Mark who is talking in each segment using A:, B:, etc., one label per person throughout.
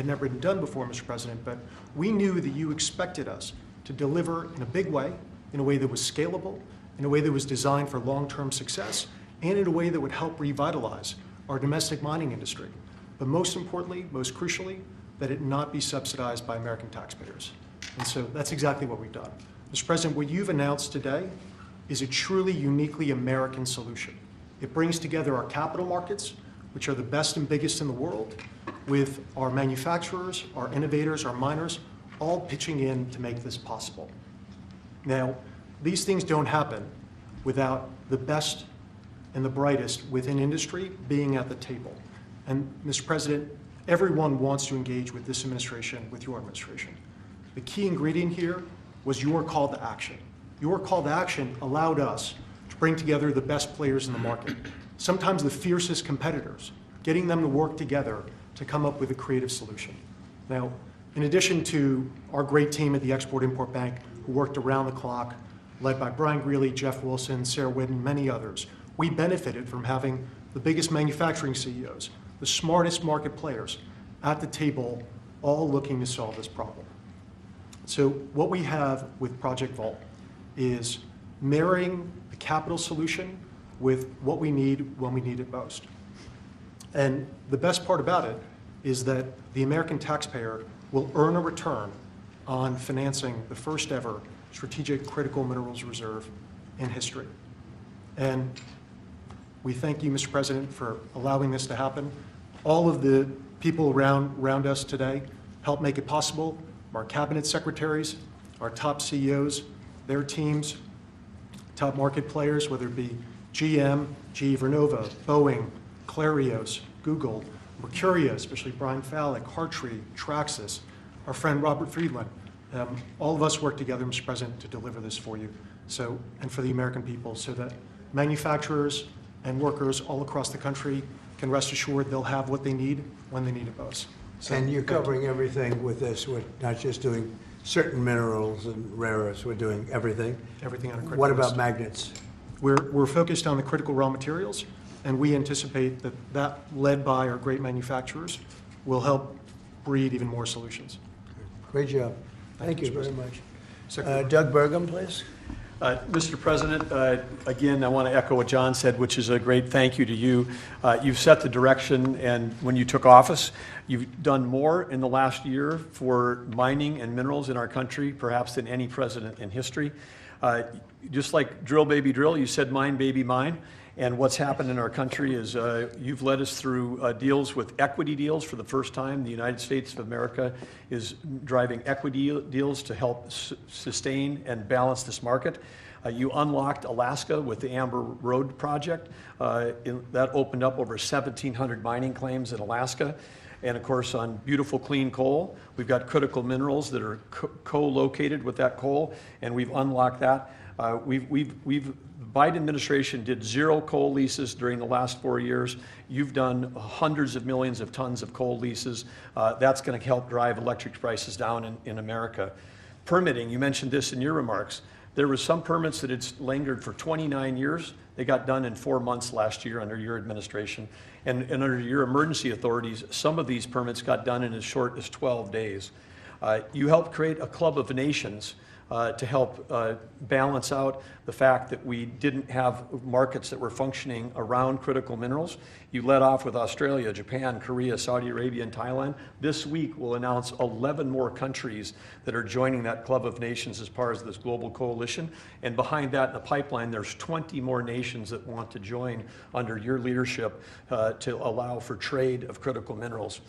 A: had never been done before, Mr. President, but we knew that you expected us to deliver in a big way, in a way that was scalable, in a way that was designed for long-term success, and in a way that would help revitalize our domestic mining industry. But most importantly, most crucially, that it not be subsidized by American taxpayers. And so that's exactly what we've done. Mr. President, what you've announced today is a truly uniquely American solution. It brings together our capital markets, which are the best and biggest in the world, with our manufacturers, our innovators, our miners, all pitching in to make this possible. Now, these things don't happen without the best and the brightest within industry being at the table. And Mr. President, everyone wants to engage with this administration, with your administration. The key ingredient here was your call to action. Your call to action allowed us to bring together the best players in the market, sometimes the fiercest competitors, getting them to work together to come up with a creative solution. Now, in addition to our great team at the Export-Import Bank who worked around the clock, led by Brian Greeley, Jeff Wilson, Sarah Whitten, many others, we benefited from having the biggest manufacturing CEOs, the smartest market players at the table, all looking to solve this problem. So what we have with Project Vault is marrying the capital solution with what we need when we need it most. And the best part about it is that the American taxpayer will earn a return on financing the first ever strategic critical minerals reserve in history. And we thank you, Mr. President, for allowing this to happen. All of the people around us today help make it possible. Our cabinet secretaries, our top CEOs, their teams, top market players, whether it be GM, GE Vernova, Boeing, Clarios, Google, Mercuria, especially Brian Fallick, Hartree, Traxxas, our friend Robert Friedland. All of us work together, Mr. President, to deliver this for you, so, and for the American people, so that manufacturers and workers all across the country can rest assured they'll have what they need when they need it most. So,
B: and you're covering everything with this. We're not just doing certain minerals and rare earths. We're doing everything.
A: Everything on a critical
B: What about
A: list.
B: magnets?
A: We're focused on the critical raw materials, and we anticipate that led by our great manufacturers, will help breed even more solutions.
B: Great job. Thank you
A: Mr.
B: very
A: President.
B: much. Doug Burgum, please.
C: Mr. President, again, I want to echo what John said, which is a great thank you to you. You've set the direction, and when you took office, you've done more in the last year for mining and minerals in our country, perhaps than any president in history. Just like drill, baby, drill, you said mine, baby, mine. And what's happened in our country is you've led us through deals with equity deals for the first time. The United States of America is driving equity deals to help sustain and balance this market. You unlocked Alaska with the Amber Road project. That opened up over 1,700 mining claims in Alaska. And of course, on beautiful clean coal, we've got critical minerals that are co-located with that coal, and we've unlocked that. The Biden administration did 0 coal leases during the last 4 years. You've done hundreds of millions of tons of coal leases. That's going to help drive electric prices down in America. Permitting, you mentioned this in your remarks. There were some permits that had lingered for 29 years. They got done in 4 months last year under your administration. And under your emergency authorities, some of these permits got done in as short as 12 days. You helped create a club of nations to help balance out the fact that we didn't have markets that were functioning around critical minerals. You led off with Australia, Japan, Korea, Saudi Arabia, and Thailand. This week we'll announce 11 more countries that are joining that club of nations as part of this global coalition. And behind that in the pipeline, there's 20 more nations that want to join under your leadership to allow for trade of critical minerals.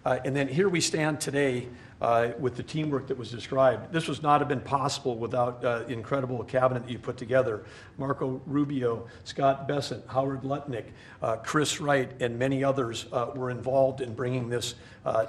C: And then here we stand today with the teamwork that was described. This would not have been possible without the incredible cabinet that you put together. Marco Rubio, Scott Bessent, Howard Lutnick, Chris Wright, and many others were involved in bringing this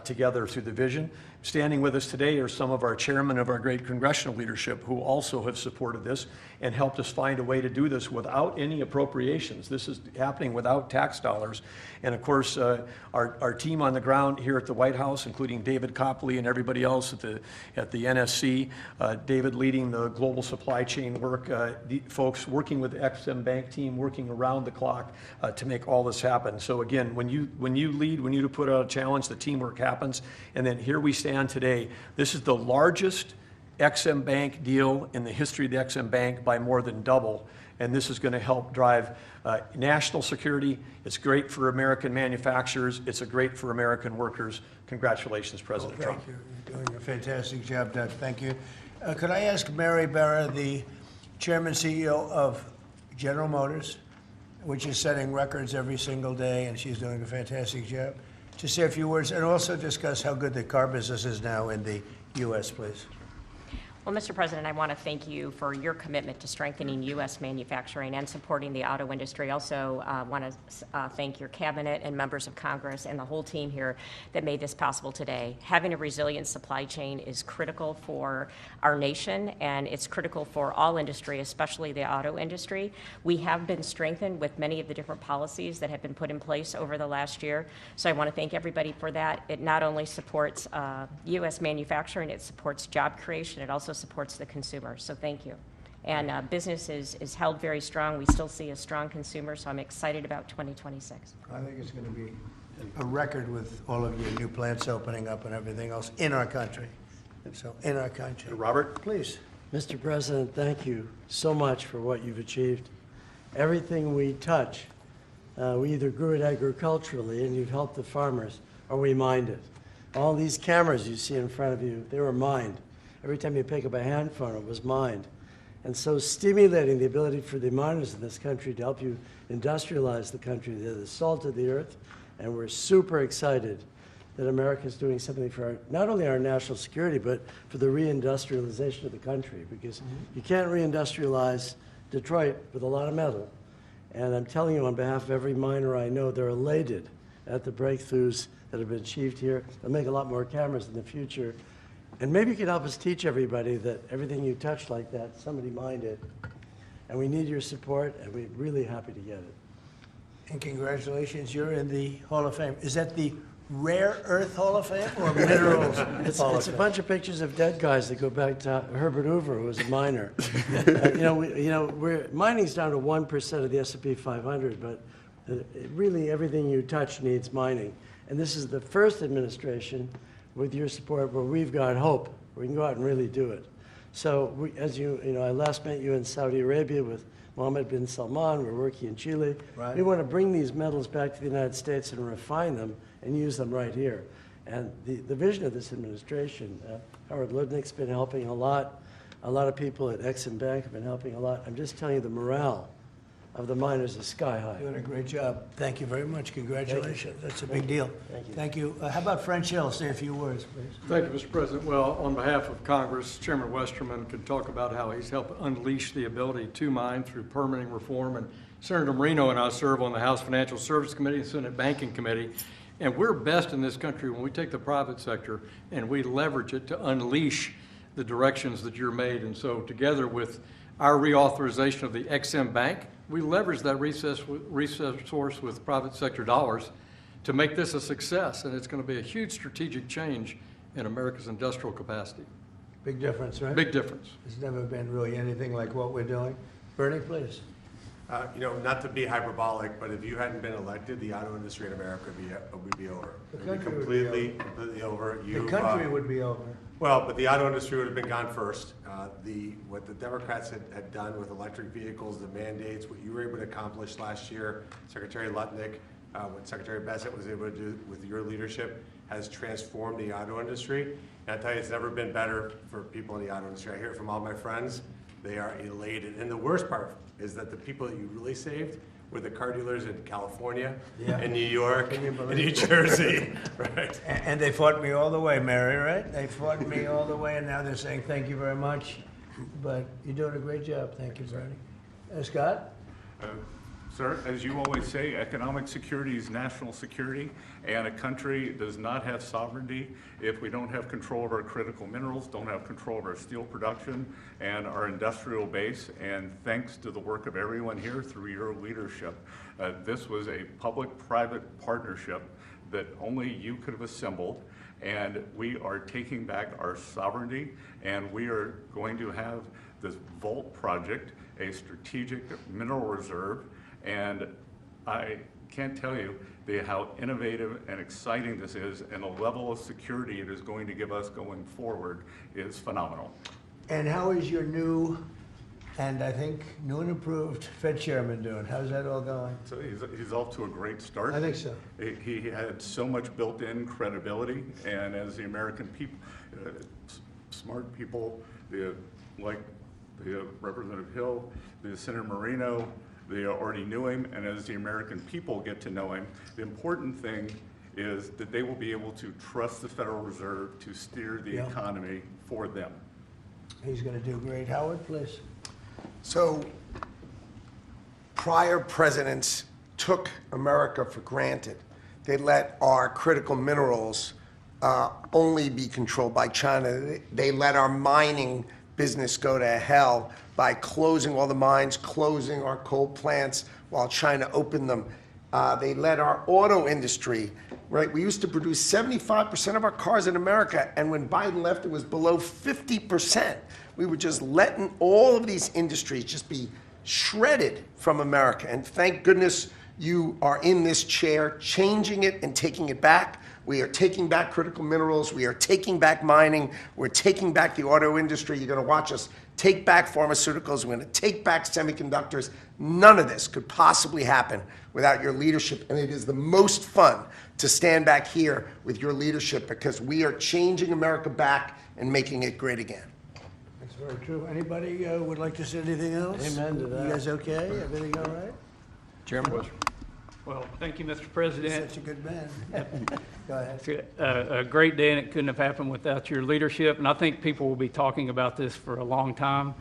C: together through the vision. Standing with us today are some of our chairmen of our great congressional leadership who also have supported this and helped us find a way to do this without any appropriations. This is happening without tax dollars. And of course, our team on the ground here at the White House, including David Copley and everybody else at the NSC, David leading the global supply chain work, the folks working with the XM Bank team, working around the clock to make all this happen. So again, when you lead, when you put out a challenge, the teamwork happens. And then here we stand today. This is the largest XM Bank deal in the history of the XM Bank by more than double. And this is going to help drive national security. It's great for American manufacturers. It's great for American workers. Congratulations, President Trump.
B: Thank you. You're doing a fantastic job, Doug. Thank you. Could I ask Mary Barra, the Chairman CEO of General Motors, which is setting records every single day, and she's doing a fantastic job, to say a few words and also discuss how good the car business is now in the U.S., please.
D: Well, Mr. President, I want to thank you for your commitment to strengthening U.S. manufacturing and supporting the auto industry. Also want to thank your cabinet and members of Congress and the whole team here that made this possible today. Having a resilient supply chain is critical for our nation, and it's critical for all industry, especially the auto industry. We have been strengthened with many of the different policies that have been put in place over the last year. So I want to thank everybody for that. It not only supports U.S. manufacturing, it supports job creation. It also supports the consumer, so thank you. And business is held very strong. We still see a strong consumer, so I'm excited about 2026.
B: I think it's going to be a record with all of your new plants opening up and everything else in our country. So, in our country.
C: Robert?
B: Please.
E: Mr. President, thank you so much for what you've achieved. Everything we touch, we either grew it agriculturally and you've helped the farmers, or we mined it. All these cameras you see in front of you, they were mined. Every time you pick up a hand phone, it was mined. And so stimulating the ability for the miners in this country to help you industrialize the country, they're the salt of the earth, and we're super excited that America is doing something for not only our national security, but for the reindustrialization of the country, because you can't reindustrialize Detroit with a lot of metal. And I'm telling you on behalf of every miner I know, they're elated at the breakthroughs that have been achieved here. They'll make a lot more cameras in the future. And maybe you could help us teach everybody that everything you touch like that, somebody mined it. And we need your support, and we're really happy to get it.
B: And congratulations, you're in the Hall of Fame. Is that the Rare Earth Hall of Fame or Minerals Hall of
E: It's a
B: Fame?
E: bunch of pictures of dead guys that go back to Herbert Hoover, who was a miner. Mining's down to 1% of the S&P 500, but really everything you touch needs mining. And this is the first administration with your support where we've got hope. We can go out and really do it. So as I last met you in Saudi Arabia with Mohammed bin Salman. We're working in Chile.
B: Right.
E: We want to bring these metals back to the United States and refine them and use them right here. And the vision of this administration, Howard Lutnick's been helping a lot. A lot of people at Exim Bank have been helping a lot. I'm just telling you, the morale of the miners is sky high.
B: Doing a great job. Thank you very much. Congratulations. That's a big deal.
E: Thank you.
B: Thank you. How about French Hill? Say a few words, please.
F: Thank you, Mr. President. Well, on behalf of Congress, Chairman Westerman could talk about how he's helped unleash the ability to mine through permitting reform. And Senator Marino and I serve on the House Financial Services Committee and Senate Banking Committee. And we're best in this country when we take the private sector and we leverage it to unleash the directions that you're made. And so together with our reauthorization of the XM Bank, we leverage that resource with private sector dollars to make this a success. And it's going to be a huge strategic change in America's industrial capacity.
B: Big difference, right?
F: Big difference.
B: There's never been really anything like what we're doing. Bernie, please.
G: Not to be hyperbolic, but if you hadn't been elected, the auto industry in America would be over.
B: The
G: It would be
B: country would be
G: completely over.
B: The country would be over.
G: Well, but the auto industry would have been gone first. What the Democrats had done with electric vehicles, the mandates, what you were able to accomplish last year, Secretary Lutnick, what Secretary Bassett was able to do with your leadership has transformed the auto industry. And I tell you, it's never been better for people in the auto industry. I hear it from all my friends. They are elated. And the worst part is that the people that you really saved were the car dealers in California, in New York, in New Jersey, right?
B: And they fought me all the way, Mary, right? They fought me all the way, and now they're saying thank you very much. But you're doing a great job. Thank you, Bernie. Scott?
H: Sir, as you always say, economic security is national security, and a country does not have sovereignty if we don't have control of our critical minerals, don't have control of our steel production and our industrial base. And thanks to the work of everyone here through your leadership, this was a public-private partnership that only you could have assembled. And we are taking back our sovereignty, and we are going to have this Vault project, a strategic mineral reserve, and I can't tell you how innovative and exciting this is, and the level of security it is going to give us going forward is phenomenal.
B: And how is your new, and I think new and improved Fed chairman doing? How's that all going?
H: So he's off to a great start.
B: I think so.
H: He had so much built-in credibility, and as the American people, smart people, like the Representative Hill, the Senator Moreno, they already knew him, and as the American people get to know him, the important thing is that they will be able to trust the Federal Reserve to steer the economy for them.
B: He's going to do great. Howard, please.
I: So, prior presidents took America for granted. They let our critical minerals only be controlled by China. They let our mining business go to hell by closing all the mines, closing our coal plants while China opened them. They let our auto industry, right? We used to produce 75% of our cars in America, and when Biden left, it was below 50%. We were just letting all of these industries just be shredded from America. And thank goodness you are in this chair, changing it and taking it back. We are taking back critical minerals. We are taking back mining. We're taking back the auto industry. You're going to watch us take back pharmaceuticals. We're going to take back semiconductors. None of this could possibly happen without your leadership. And it is the most fun to stand back here with your leadership because we are changing America back and making it great again.
B: That's very true. Anybody would like to say anything else?
E: Amen to that.
B: You guys okay? Everything all right?
C: Chairman West.
J: Well, thank you, Mr.
B: You're
J: President.
B: such a good man. Go ahead.
J: It's a great day, and it couldn't have happened without your leadership. And I think people will be talking about this for a long time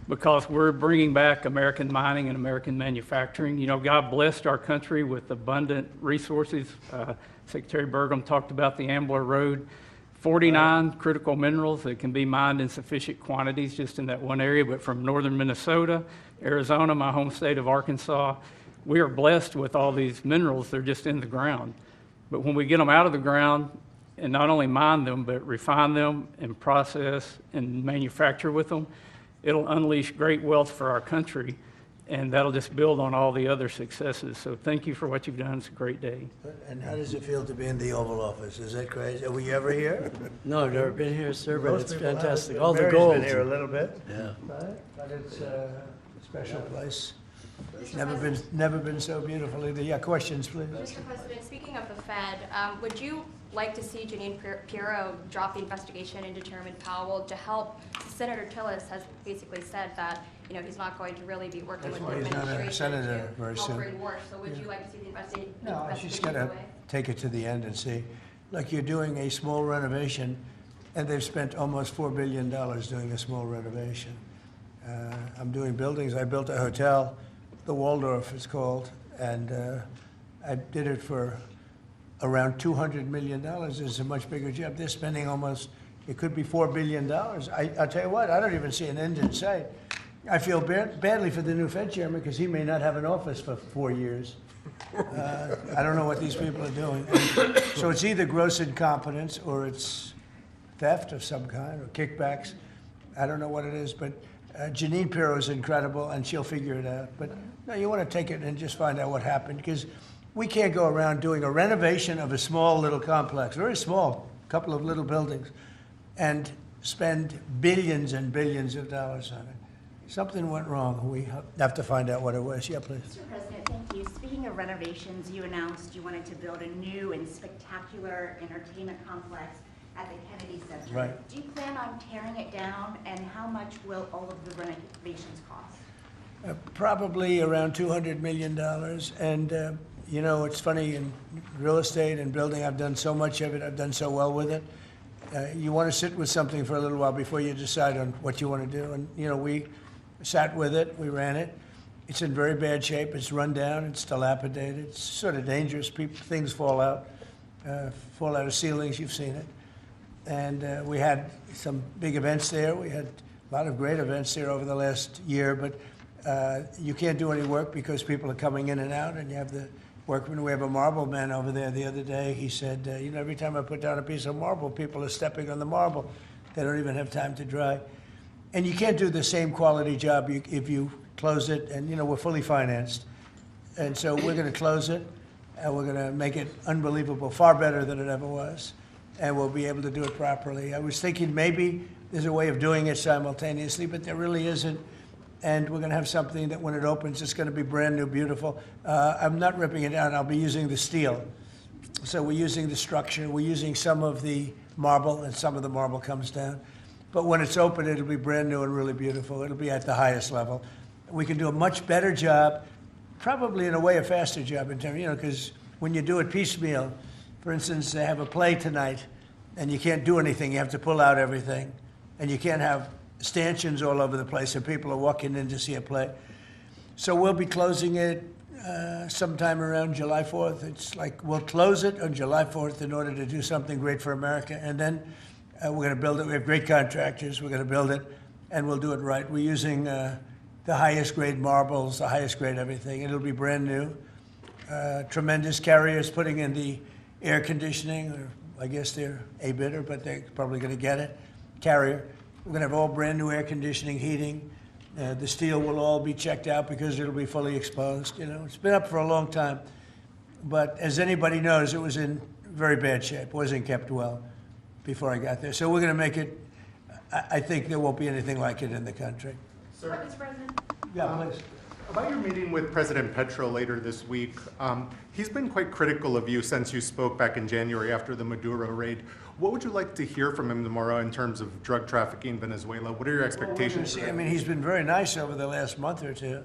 J: because we're bringing back American mining and American manufacturing. You know, God blessed our country with abundant resources. Secretary Burgum talked about the Ambler Road. 49 critical minerals that can be mined in sufficient quantities just in that one area, but from northern Minnesota, Arizona, my home state of Arkansas, we are blessed with all these minerals. They're just in the ground. But when we get them out of the ground and not only mine them, but refine them and process and manufacture with them, it'll unleash great wealth for our country, and that'll just build on all the other successes. So thank you for what you've done. It's a great day.
B: And how does it feel to be in the Oval Office? Is that crazy? Are we ever here?
E: No, I've never been here, sir, but
B: Most
E: it's
B: people have.
E: fantastic. All the
B: Mary's
E: gold.
B: been here a little bit.
E: Yeah.
B: Right? But it's a special place. Never been so beautiful either. Yeah, questions, please.
K: Mr. President, speaking of the Fed, would you like to see Janine Pirro drop the investigation into Chairman Powell to help? Senator Tillis has basically said that, you know, he's not going to really be working
B: That's
K: with
B: why
K: the
B: he's not a
K: administration
B: senator very
K: to help
B: soon.
K: bring war. So would you like to see the investigation
B: No, she's got to
K: away?
B: take it to the end and see. Like you're doing a small renovation, and they've spent almost $4 billion doing a small renovation. I'm doing buildings. I built a hotel, the Waldorf it's called, and I did it for around $200 million. It's a much bigger job. They're spending almost, it could be $4 billion. I'll tell you what, I don't even see an end in sight. I feel badly for the new Fed chairman because he may not have an office for 4 years. I don't know what these people are doing. So it's either gross incompetence or it's theft of some kind or kickbacks. I don't know what it is, but Janine Pirro is incredible and she'll figure it out. But no, you want to take it and just find out what happened because we can't go around doing a renovation of a small little complex, very small, couple of little buildings, and spend billions and billions of dollars on it. Something went wrong. We have to find out what it was. Yeah, please.
L: Mr. President, thank you. Speaking of renovations, you announced you wanted to build a new and spectacular entertainment complex at the Kennedy Center.
B: Right.
L: Do you plan on tearing it down, and how much will all of the renovations cost?
B: Probably around $200 million. And, you know, it's funny, in real estate and building, I've done so much of it. I've done so well with it. You want to sit with something for a little while before you decide on what you want to do. And, you know, we sat with it. We ran it. It's in very bad shape. It's run down. It's dilapidated. It's sort of dangerous. Things fall out of ceilings. You've seen it. And we had some big events there. We had a lot of great events there over the last year, but you can't do any work because people are coming in and out, and you have the workmen. We have a marble man over there the other day. He said, every time I put down a piece of marble, people are stepping on the marble. They don't even have time to dry. And you can't do the same quality job if you close it, and we're fully financed. And so we're going to close it, and we're going to make it unbelievable, far better than it ever was, and we'll be able to do it properly. I was thinking maybe there's a way of doing it simultaneously, but there really isn't. And we're going to have something that when it opens, it's going to be brand new, beautiful. I'm not ripping it down. I'll be using the steel. So we're using the structure. We're using some of the marble, and some of the marble comes down. But when it's open, it'll be brand new and really beautiful. It'll be at the highest level. We can do a much better job, probably in a way a faster job in terms, because when you do it piecemeal, for instance, they have a play tonight, and you can't do anything. You have to pull out everything, and you can't have stanchions all over the place, and people are walking in to see a play. So we'll be closing it sometime around July 4th. It's like we'll close it on July 4th in order to do something great for America, and then we're going to build it. We have great contractors. We're going to build it, and we'll do it right. We're using the highest grade marbles, the highest grade everything. It'll be brand new. Tremendous carriers putting in the air conditioning, or I guess they're a bidder, but they're probably going to get it. Carrier. We're going to have all brand new air conditioning, heating. The steel will all be checked out because it'll be fully exposed. It's been up for a long time, but as anybody knows, it was in very bad shape. Wasn't kept well before I got there. So we're going to make it. I think there won't be anything like it in the country.
M: Sir,
K: Mr. President.
B: Yeah, please.
M: about your meeting with President Petro later this week, he's been quite critical of you since you spoke back in January after the Maduro raid. What would you like to hear from him tomorrow in terms of drug trafficking in Venezuela? What are your expectations?
B: I mean, he's been very nice over the last month or two.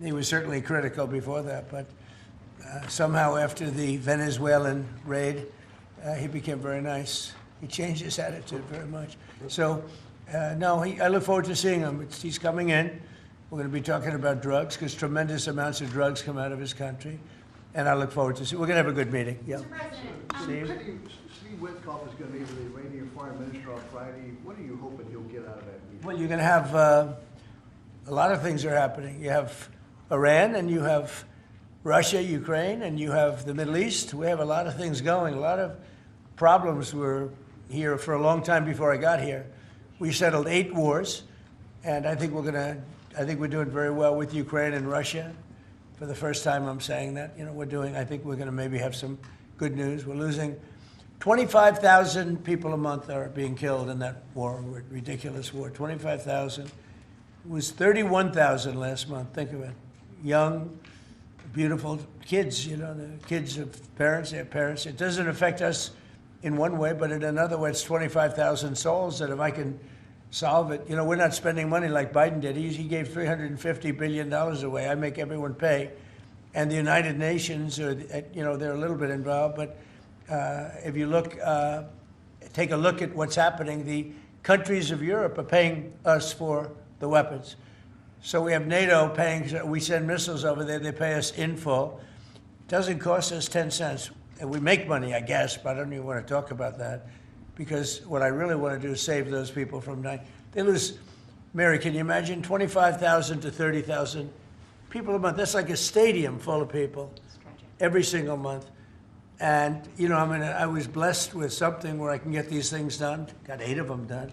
B: He was certainly critical before that, but somehow after the Venezuelan raid, he became very nice. He changed his attitude very much. So, no, I look forward to seeing him. He's coming in. We're going to be talking about drugs because tremendous amounts of drugs come out of his country. And I look forward to see. We're going to have a good meeting. Yeah.
K: Mr. President,
N: Steve Witkoff is going to be with the Iranian foreign minister on Friday. What are you hoping he'll get out of that meeting?
B: Well, you're going to have a lot of things are happening. You have Iran, and you have Russia, Ukraine, and you have the Middle East. We have a lot of things going. A lot of problems were here for a long time before I got here. We settled 8 wars, and I think we're doing very well with Ukraine and Russia. For the first time, I'm saying that. I think we're going to maybe have some good news. We're losing 25,000 people a month are being killed in that war, ridiculous war. 25,000. It was 31,000 last month. Think of it. Young, beautiful kids, the kids of parents, their parents. It doesn't affect us in one way, but in another way, it's 25,000 souls that if I can solve it. We're not spending money like Biden did. He gave $350 billion away. I make everyone pay. And the United Nations, they're a little bit involved, but if you take a look at what's happening, the countries of Europe are paying us for the weapons. So we have NATO paying, we send missiles over there, they pay us in full. It doesn't cost us 10 cents. And we make money, I guess, but I don't even want to talk about that. Because what I really want to do is save those people from dying. They lose, Mary, can you imagine 25,000 to 30,000 people a month? That's like a stadium full of people every single month. And, I was blessed with something where I can get these things done. Got 8 of them done.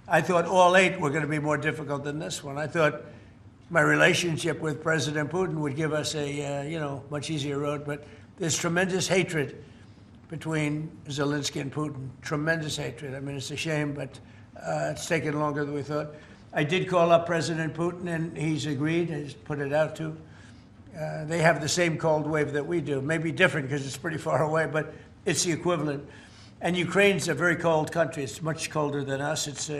B: I thought all 8 were going to be more difficult than this one. I thought my relationship with President Putin would give us a, much easier road. But there's tremendous hatred between Zelensky and Putin. Tremendous hatred. I mean, it's a shame, but it's taken longer than we thought. I did call up President Putin, and he's agreed. He's put it out too. They have the same cold wave that we do. Maybe different because it's pretty far away, but it's the equivalent. And Ukraine's a very cold country. It's much colder than us. It's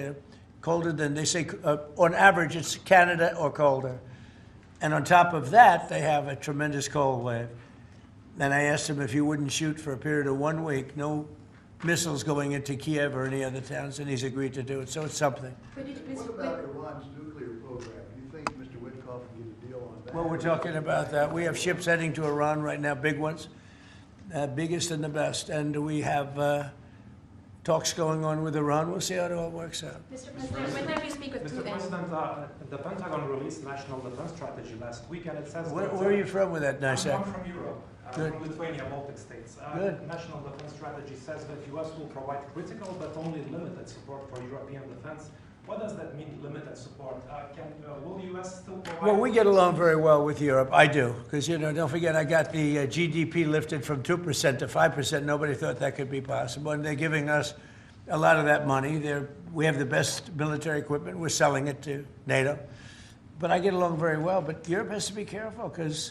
B: colder than, they say, on average, it's Canada or colder. And on top of that, they have a tremendous cold wave. And I asked him if he wouldn't shoot for a period of 1 week, no missiles going into Kiev or any other towns, and he's agreed to do it. So it's something.
N: What about Iran's nuclear program? Do you think Mr. Witkoff can get a deal on that?
B: Well, we're talking about that. We have ships heading to Iran right now, big ones, biggest and the best. And we have talks going on with Iran. We'll see how it all works out.
K: Mr. President, when did you speak with
O: Mr.
K: Putin?
O: President, the Pentagon released National Defense Strategy last week, and it says
B: Where are you from with that nice
O: I'm
B: accent?
O: from Europe.
B: Good.
O: from Lithuania, Baltic states.
B: Good.
O: National defense strategy says that U.S. will provide critical but only limited support for European defense. What does that mean, limited support? Will the U.S. still provide?
B: Well, we get along very well with Europe. I do, because, you know, don't forget, I got the GDP lifted from 2% to 5%. Nobody thought that could be possible, and they're giving us a lot of that money. We have the best military equipment. We're selling it to NATO. But I get along very well. But Europe has to be careful, because,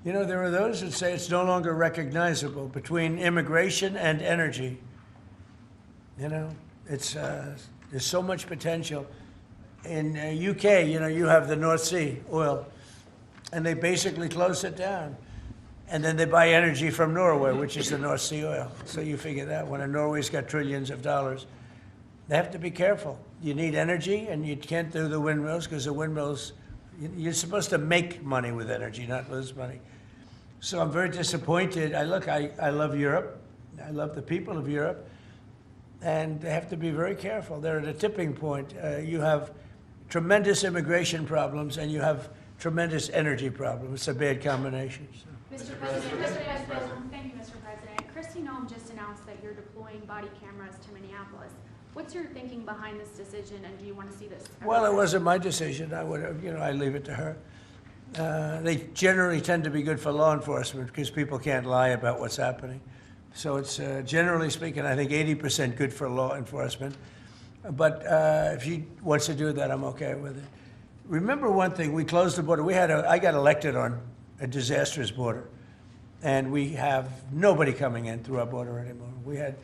B: you know, there are those that say it's no longer recognizable between immigration and energy. You know, it's there's so much potential. In UK, you know, you have the North Sea oil, and they basically closed it down. And then they buy energy from Norway, which is the North Sea oil. So you figure that when Norway's got trillions of dollars, they have to be careful. You need energy, and you can't do the windmills, because the windmills, you're supposed to make money with energy, not lose money. So I'm very disappointed. I love Europe. I love the people of Europe. And they have to be very careful. They're at a tipping point. You have tremendous immigration problems, and you have tremendous energy problems. It's a bad combination. So.
P: Mr. President, thank you, Mr. President. Kristi Noem just announced that you're deploying body cameras to Minneapolis. What's your thinking behind this decision, and do you want to see this?
B: Well, it wasn't my decision. I would have, you know, I leave it to her. They generally tend to be good for law enforcement, because people can't lie about what's happening. So it's, generally speaking, I think 80% good for law enforcement. But if she wants to do that, I'm okay with it. Remember one thing, we closed the border. I got elected on a disastrous border. And we have nobody coming in through our border anymore. We had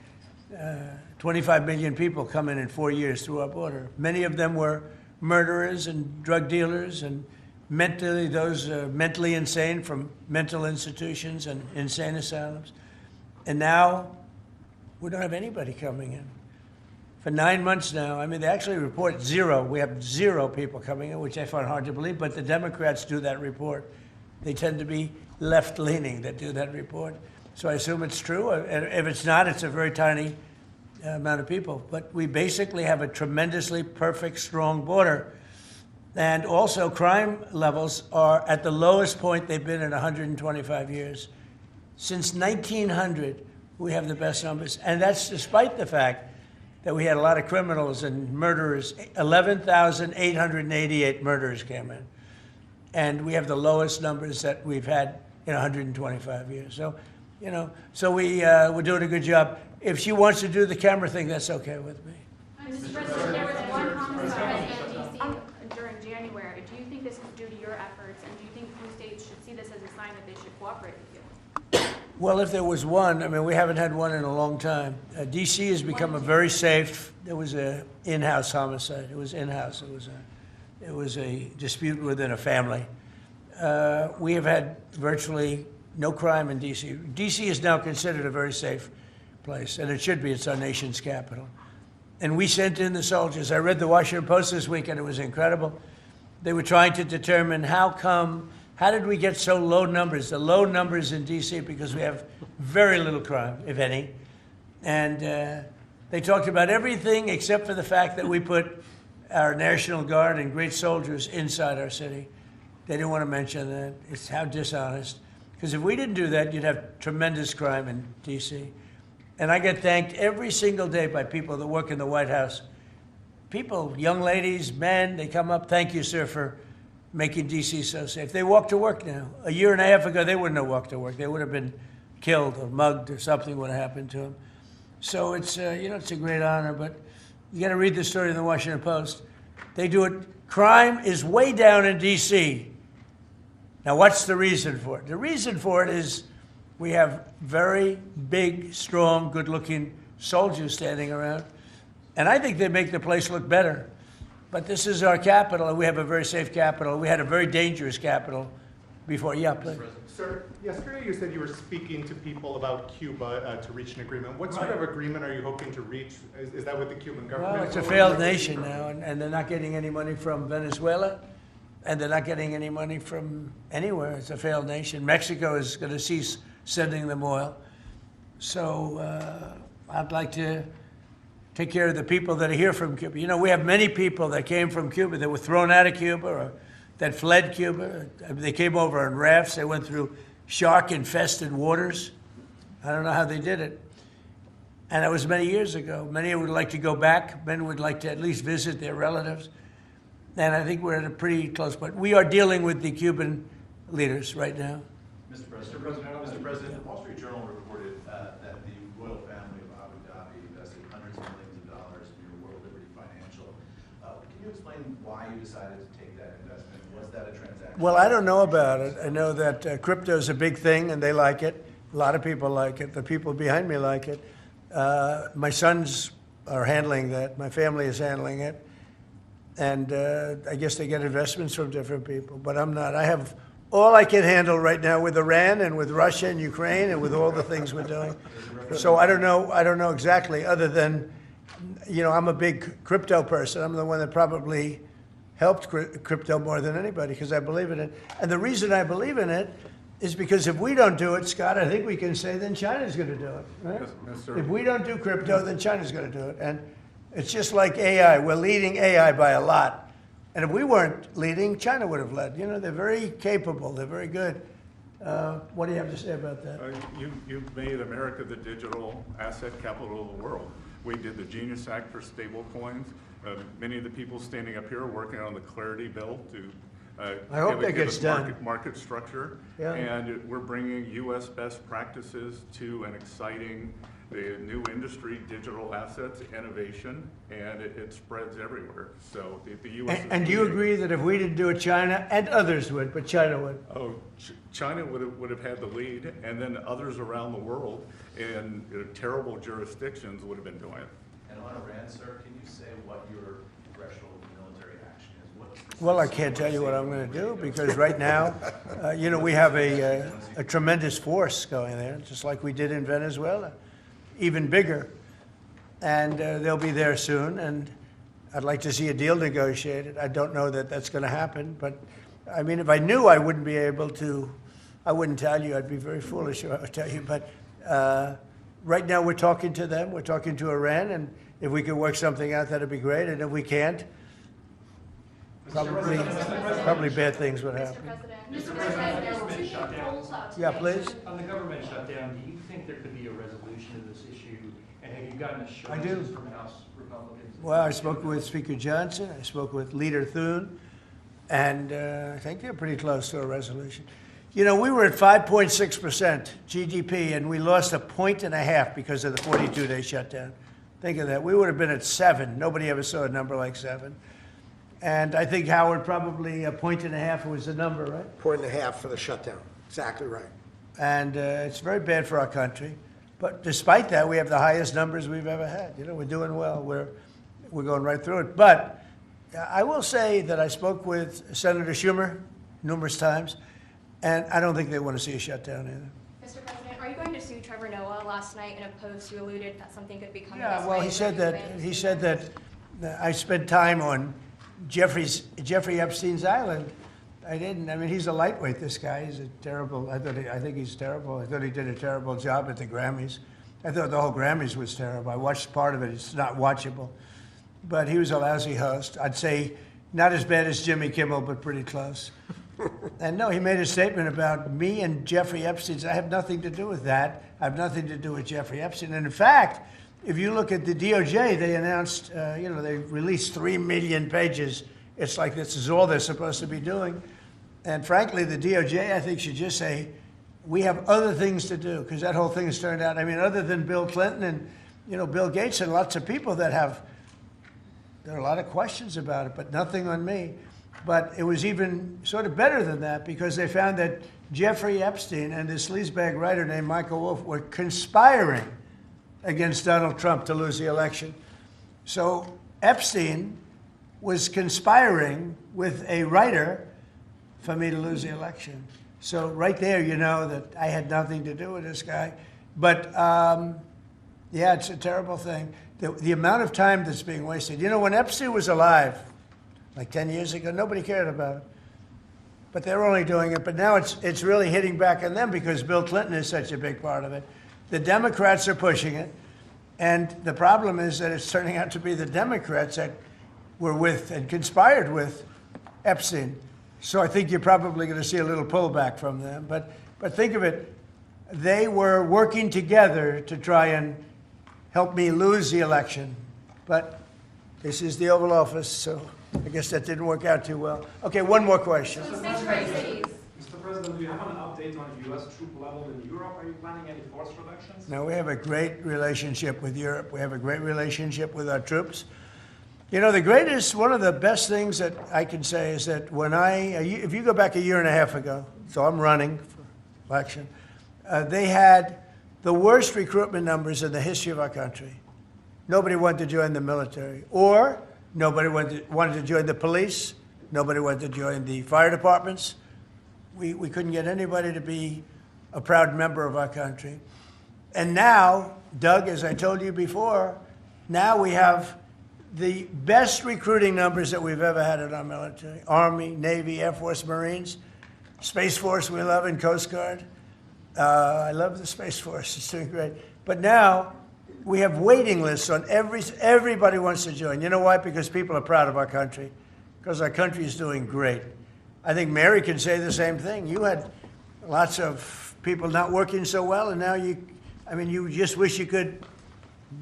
B: 25 million people come in 4 years through our border. Many of them were murderers and drug dealers and mentally insane from mental institutions and insane asylums. And now we don't have anybody coming in. For 9 months now, I mean, they actually report zero. We have 0 people coming in, which I find hard to believe, but the Democrats do that report. They tend to be left-leaning that do that report. So I assume it's true. If it's not, it's a very tiny amount of people. But we basically have a tremendously perfect, strong border. And also, crime levels are at the lowest point they've been in 125 years. Since 1900, we have the best numbers. And that's despite the fact that we had a lot of criminals and murderers. 11,888 murderers came in. And we have the lowest numbers that we've had in 125 years. So, you know, we're doing a good job. If she wants to do the camera thing, that's okay with me.
P: Mr. President, there was one homicide in D.C. during January. Do you think this is due to your efforts, and do you think blue states should see this as a sign that they should cooperate with you?
B: Well, if there was one, I mean, we haven't had one in a long time. D.C. has become a very safe. There was an in-house homicide. It was in-house. It was a dispute within a family. We have had virtually no crime in D.C. D.C. is now considered a very safe place, and it should be. It's our nation's capital. And we sent in the soldiers. I read the Washington Post this week, and it was incredible. They were trying to determine how did we get so low numbers? The low numbers in D.C. because we have very little crime, if any. And they talked about everything except for the fact that we put our National Guard and great soldiers inside our city. They didn't want to mention that. It's how dishonest. Because if we didn't do that, you'd have tremendous crime in D.C. And I get thanked every single day by people that work in the White House. People, young ladies, men, they come up, thank you, sir, for making D.C. so safe. They walk to work now. A year and a half ago, they wouldn't have walked to work. They would have been killed or mugged or something would have happened to them. So it's, it's a great honor, but you got to read the story in the Washington Post. They do it. Crime is way down in D.C. Now, what's the reason for it? The reason for it is we have very big, strong, good-looking soldiers standing around. And I think they make the place look better. But this is our capital, and we have a very safe capital. We had a very dangerous capital before. Yeah, please.
M: Sir, yesterday you said you were speaking to people about Cuba to reach an agreement. What sort of agreement are you hoping to reach? Is that with the Cuban government?
B: Well, it's a failed nation now, and they're not getting any money from Venezuela, and they're not getting any money from anywhere. It's a failed nation. Mexico is going to cease sending them oil. So I'd like to take care of the people that are here from Cuba. You know, we have many people that came from Cuba that were thrown out of Cuba or that fled Cuba. They came over on rafts. They went through shark-infested waters. I don't know how they did it. And that was many years ago. Many would like to go back. Many would like to at least visit their relatives. And I think we're at a pretty close point. We are dealing with the Cuban leaders right now.
Q: Mr. President, the Wall Street Journal reported that the royal family of Abu Dhabi invested hundreds of millions of dollars in your World Liberty Financial. Can you explain why you decided to take that investment? Was that a transaction?
B: Well, I don't know about it. I know that crypto is a big thing, and they like it. A lot of people like it. The people behind me like it. My sons are handling that. My family is handling it. And I guess they get investments from different people, but I'm not. I have all I can handle right now with Iran and with Russia and Ukraine and with all the things we're doing. So I don't know exactly, other than, I'm a big crypto person. I'm the one that probably helped crypto more than anybody because I believe in it. And the reason I believe in it is because if we don't do it, Scott, I think we can say then China's going to do it, right?
H: Yes, sir.
B: If we don't do crypto, then China's going to do it. And it's just like AI. We're leading AI by a lot. And if we weren't leading, China would have led. They're very capable. They're very good. What do you have to say about that?
H: You've made America the digital asset capital of the world. We did the Genius Act for stable coins. Many of the people standing up here are working on the Clarity Bill to
B: I hope that gets done.
H: Market structure.
B: Yeah.
H: And we're bringing U.S. best practices to an exciting new industry, digital assets, innovation, and it spreads everywhere. So the U.S.
B: And do you agree that if we didn't do it, China and others would, but China would?
H: Oh, China would have had the lead, and then others around the world in terrible jurisdictions would have been doing it.
Q: And on Iran, sir, can you say what your threshold of military action is?
B: Well, I can't tell you what I'm going to do because right now, we have a tremendous force going there, just like we did in Venezuela, even bigger. And they'll be there soon, and I'd like to see a deal negotiated. I don't know that that's going to happen, but I mean, if I knew I wouldn't be able to, I wouldn't tell you. I'd be very foolish if I would tell you. But right now we're talking to them. We're talking to Iran, and if we could work something out, that'd be great. And if we can't, probably bad things would happen.
P: Mr. President, there's 2 polls out today.
B: Yeah, please.
O: On the government shutdown, do you think there could be a resolution to this issue? And have you gotten
B: I do.
O: assurances from House Republicans?
B: Well, I spoke with Speaker Johnson. I spoke with Leader Thune, and I think they're pretty close to a resolution. We were at 5.6% GDP, and we lost 1.5 points because of the 42-day shutdown. Think of that. We would have been at 7. Nobody ever saw a number like 7. And I think, Howard, probably 1.5 points was the number, right?
I: 1.5 for the shutdown. Exactly right.
B: And it's very bad for our country. But despite that, we have the highest numbers we've ever had. We're doing well. We're going right through it. But I will say that I spoke with Senator Schumer numerous times, and I don't think they want to see a shutdown either.
K: Mr. President, are you going to sue Trevor Noah? Last night in a post, you alluded that something could be coming.
B: Yeah, well, he said that I spent time on Jeffrey Epstein's island. I didn't. I mean, he's a lightweight, this guy. He's a terrible, I think he's terrible. I thought he did a terrible job at the Grammys. I thought the whole Grammys was terrible. I watched part of it. It's not watchable. But he was a lousy host. I'd say not as bad as Jimmy Kimmel, but pretty close. And no, he made a statement about me and Jeffrey Epstein. I have nothing to do with that. I have nothing to do with Jeffrey Epstein. And in fact, if you look at the DOJ, they announced, they released 3 million pages. It's like this is all they're supposed to be doing. And frankly, the DOJ, I think, should just say, we have other things to do, because that whole thing has turned out, I mean, other than Bill Clinton and, Bill Gates and lots of people that there are a lot of questions about it, but nothing on me. But it was even sort of better than that, because they found that Jeffrey Epstein and this sleazebag writer named Michael Wolff were conspiring against Donald Trump to lose the election. So Epstein was conspiring with a writer for me to lose the election. So right there, you know that I had nothing to do with this guy. But yeah, it's a terrible thing. The amount of time that's being wasted. When Epstein was alive, like 10 years ago, nobody cared about it. But they're only doing it. But now it's really hitting back on them because Bill Clinton is such a big part of it. The Democrats are pushing it. And the problem is that it's turning out to be the Democrats that were with and conspired with Epstein. So I think you're probably going to see a little pullback from them. But But think of it, they were working together to try and help me lose the election. But this is the Oval Office, so I guess that didn't work out too well. Okay, one more question.
O: Mr. President, do you have an update on U.S. troop level in Europe? Are you planning any force reductions?
B: Now, we have a great relationship with Europe. We have a great relationship with our troops. You know, one of the best things that I can say is that if you go back a year and a half ago, so I'm running for election, they had the worst recruitment numbers in the history of our country. Nobody wanted to join the military, or nobody wanted to join the police. Nobody wanted to join the fire departments. We couldn't get anybody to be a proud member of our country. And now, Doug, as I told you before, now we have the best recruiting numbers that we've ever had in our military. Army, Navy, Air Force, Marines, Space Force we love, and Coast Guard. I love the Space Force. It's doing great. But now we have waiting lists on everybody wants to join. You know why? Because people are proud of our country. Because our country is doing great. I think Mary can say the same thing. You had lots of people not working so well, and now you just wish you could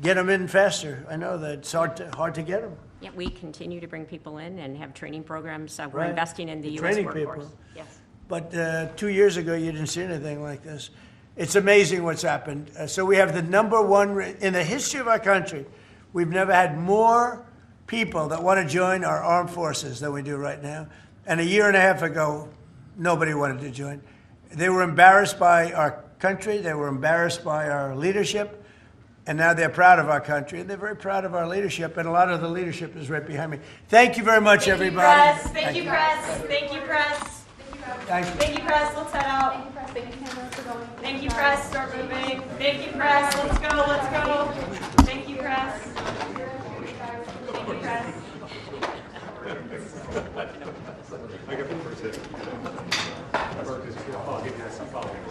B: get them in faster. I know that it's hard to get them.
D: Yeah, we continue to bring people in and have training programs. We're
B: Right.
D: investing in the U.S.
B: Training
D: workforce.
B: people.
D: Yes.
B: But 2 years ago, you didn't see anything like this. It's amazing what's happened. So we have the number one, in the history of our country, we've never had more people that want to join our armed forces than we do right now. And a year and a half ago, nobody wanted to join. They were embarrassed by our country. They were embarrassed by our leadership. And now they're proud of our country. And they're very proud of our leadership. And a lot of the leadership is right behind me. Thank you very much, everybody.
D: Thank you, press. Thank you, press.
B: Thank you.
D: Thank you, press. Let's head out. Thank you, press. Start moving. Thank you, press. Let's go. Let's go. Thank you, press. Thank you, press.
G: I got the first hit. I'll give you a follow.